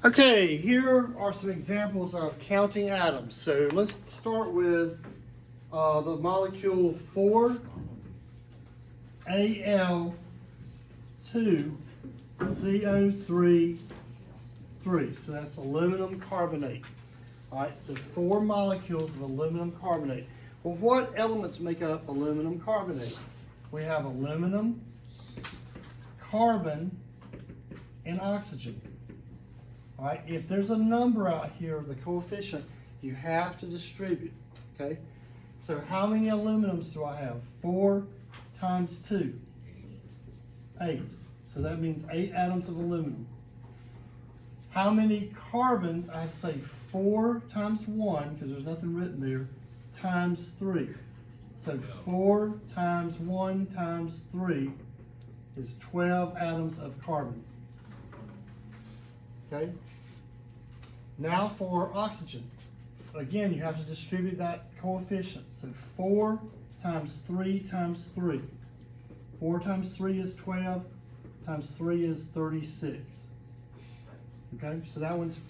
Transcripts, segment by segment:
Okay, here are some examples of counting atoms. So let's start with the molecule 4Al2CO3. So that's aluminum carbonate. All right, so 4 molecules of aluminum carbonate. Well, what elements make up aluminum carbonate? We have aluminum, carbon, and oxygen. All right, if there's a number out here, the coefficient, you have to distribute, okay? So how many aluminums do I have? 4 times 2, 8. So that means 8 atoms of aluminum. How many carbons? I have to say 4 times 1, because there's nothing written there, times 3. So 4 times 1 times 3 is 12 atoms of carbon. Okay? Now for oxygen. Again, you have to distribute that coefficient. So 4 times 3 times 3. 4 times 3 is 12, times 3 is 36. Okay, so that one's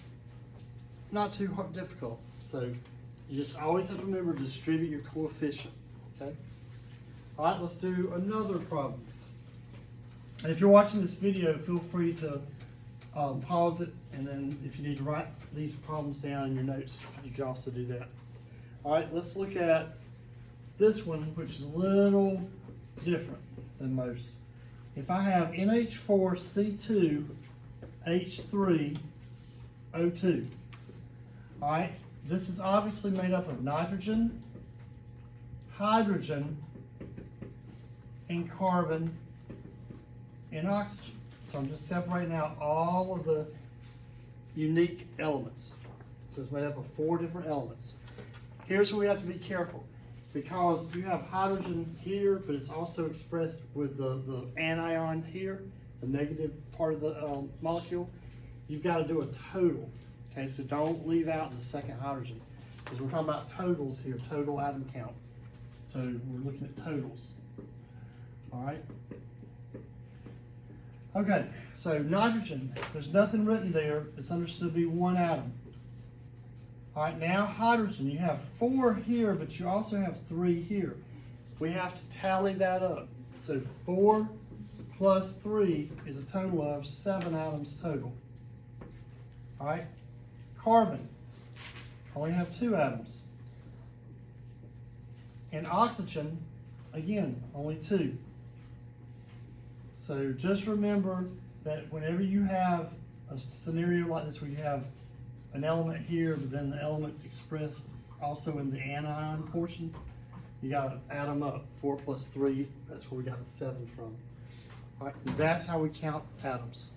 not too difficult. So you just always have to remember to distribute your coefficient. Okay? All right, let's do another problem. And if you're watching this video, feel free to pause it, and then if you need to write these problems down in your notes, you can also do that. All right, let's look at this one, which is a little different than most. If I have NH4C2H3O2, all right, this is obviously made up of nitrogen, hydrogen, and carbon, and oxygen. So I'm just separating out all of the unique elements. So it's made up of 4 different elements. Here's where we have to be careful, because you have hydrogen here, but it's also expressed with the anion here, the negative part of the molecule. You've got to do a total. Okay, so don't leave out the second hydrogen, because we're talking about totals here, total atom count. So we're looking at totals. All right. Okay, so nitrogen, there's nothing written there. It's understood to be 1 atom. All right, now hydrogen, you have 4 here, but you also have 3 here. We have to tally that up. So 4 plus 3 is a total of 7 atoms total. All right, carbon, only have 2 atoms. And oxygen, again, only 2. So just remember that whenever you have a scenario like this where you have an element here, but then the element's expressed also in the anion portion, you got to add them up. 4 plus 3, that's where we got the 7 from. All right, and that's how we count atoms.